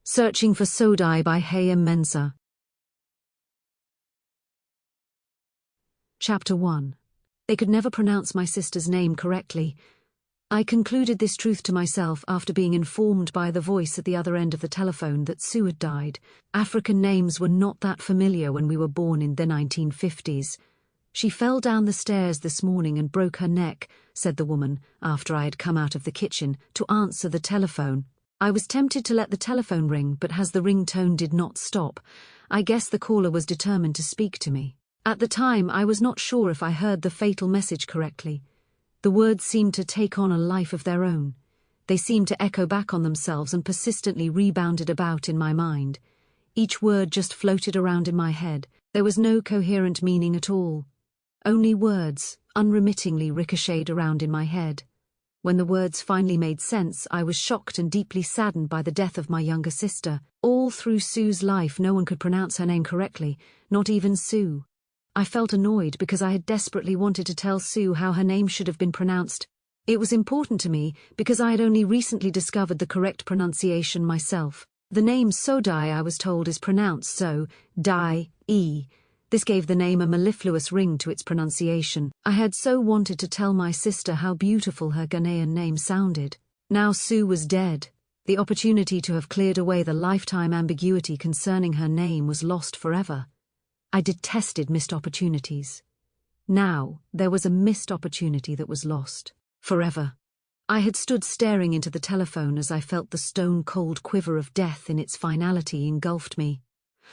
Searching for Sodye by Mensah. Chapter 1. They could never pronounce my sister's name correctly. I concluded this truth to myself after being informed by the voice at the other end of the telephone that Sue had died. African names were not that familiar when we were born in the 1950s. She fell down the stairs this morning and broke her neck, said the woman, after I had come out of the kitchen to answer the telephone. I was tempted to let the telephone ring, but as the ringtone did not stop, I guess the caller was determined to speak to me. At the time, I was not sure if I heard the fatal message correctly. The words seemed to take on a life of their own. They seemed to echo back on themselves and persistently rebounded about in my mind. Each word just floated around in my head. There was no coherent meaning at all. Only words, unremittingly ricocheted around in my head. When the words finally made sense, I was shocked and deeply saddened by the death of my younger sister. All through Sue's life, no one could pronounce her name correctly, not even Sue. I felt annoyed because I had desperately wanted to tell Sue how her name should have been pronounced. It was important to me because I had only recently discovered the correct pronunciation myself. The name Sodye, I was told, is pronounced so, die. This gave the name a mellifluous ring to its pronunciation. I had so wanted to tell my sister how beautiful her Ghanaian name sounded. Now Sue was dead. The opportunity to have cleared away the lifetime ambiguity concerning her name was lost forever. I detested missed opportunities. Now there was a missed opportunity that was lost. Forever. I had stood staring into the telephone as I felt the stone-cold quiver of death in its finality engulfed me.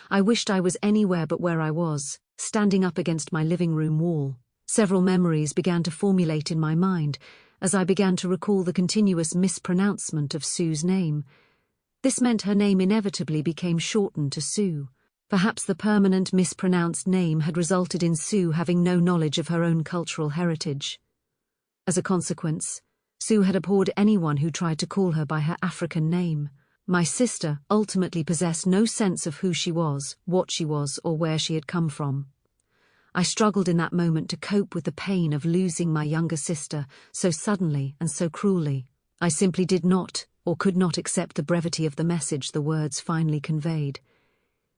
I wished I was anywhere but where I was, standing up against my living room wall. Several memories began to formulate in my mind as I began to recall the continuous mispronouncement of Sue's name. This meant her name inevitably became shortened to Sue. Perhaps the permanent mispronounced name had resulted in Sue having no knowledge of her own cultural heritage. As a consequence, Sue had abhorred anyone who tried to call her by her African name. My sister ultimately possessed no sense of who she was, what she was, or where she had come from. I struggled in that moment to cope with the pain of losing my younger sister so suddenly and so cruelly. I simply did not, or could not accept the brevity of the message the words finally conveyed.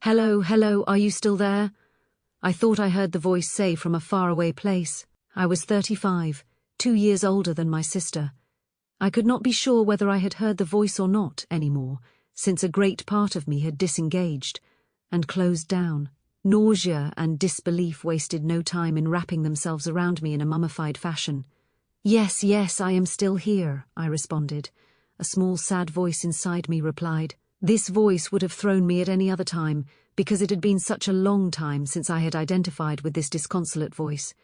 "Hello, are you still there?" I thought I heard the voice say from a faraway place. I was 35, 2 years older than my sister. I could not be sure whether I had heard the voice or not anymore, since a great part of me had disengaged and closed down. Nausea and disbelief wasted no time in wrapping themselves around me in a mummified fashion. Yes, I am still here," I responded. A small sad voice inside me replied. This voice would have thrown me at any other time, because it had been such a long time since I had identified with this disconsolate voice.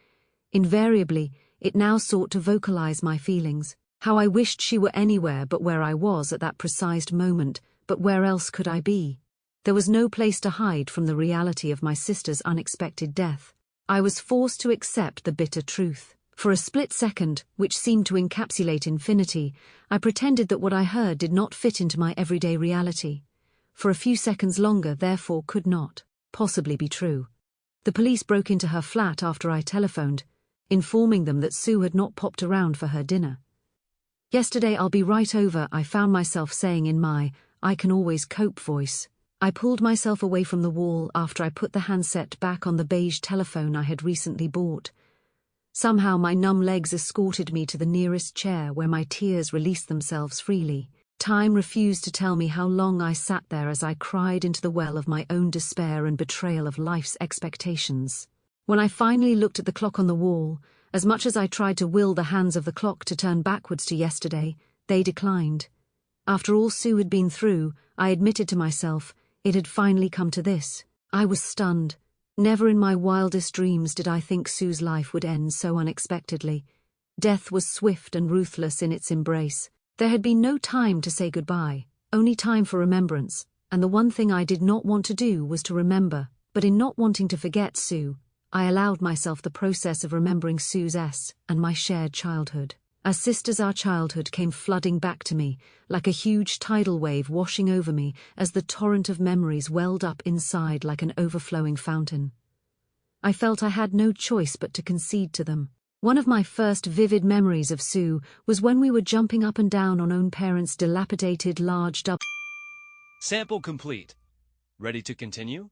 Invariably, it now sought to vocalize my feelings. How I wished she were anywhere but where I was at that precise moment, but where else could I be? There was no place to hide from the reality of my sister's unexpected death. I was forced to accept the bitter truth. For a split second, which seemed to encapsulate infinity, I pretended that what I heard did not fit into my everyday reality. For a few seconds longer, therefore, could not possibly be true. The police broke into her flat after I telephoned, informing them that Sue had not popped around for her dinner. "Yesterday I'll be right over," I found myself saying in my "I can always cope" voice. I pulled myself away from the wall after I put the handset back on the beige telephone I had recently bought. Somehow my numb legs escorted me to the nearest chair where my tears released themselves freely. Time refused to tell me how long I sat there as I cried into the well of my own despair and betrayal of life's expectations. When I finally looked at the clock on the wall, as much as I tried to will the hands of the clock to turn backwards to yesterday, they declined. After all Sue had been through, I admitted to myself, it had finally come to this. I was stunned. Never in my wildest dreams did I think Sue's life would end so unexpectedly. Death was swift and ruthless in its embrace. There had been no time to say goodbye, only time for remembrance, and the one thing I did not want to do was to remember, but in not wanting to forget Sue, I allowed myself the process of remembering Sue's and my shared childhood. As sisters, our childhood came flooding back to me, like a huge tidal wave washing over me as the torrent of memories welled up inside like an overflowing fountain. I felt I had no choice but to concede to them. One of my first vivid memories of Sue was when we were jumping up and down on own parents' dilapidated large Sample complete. Ready to continue?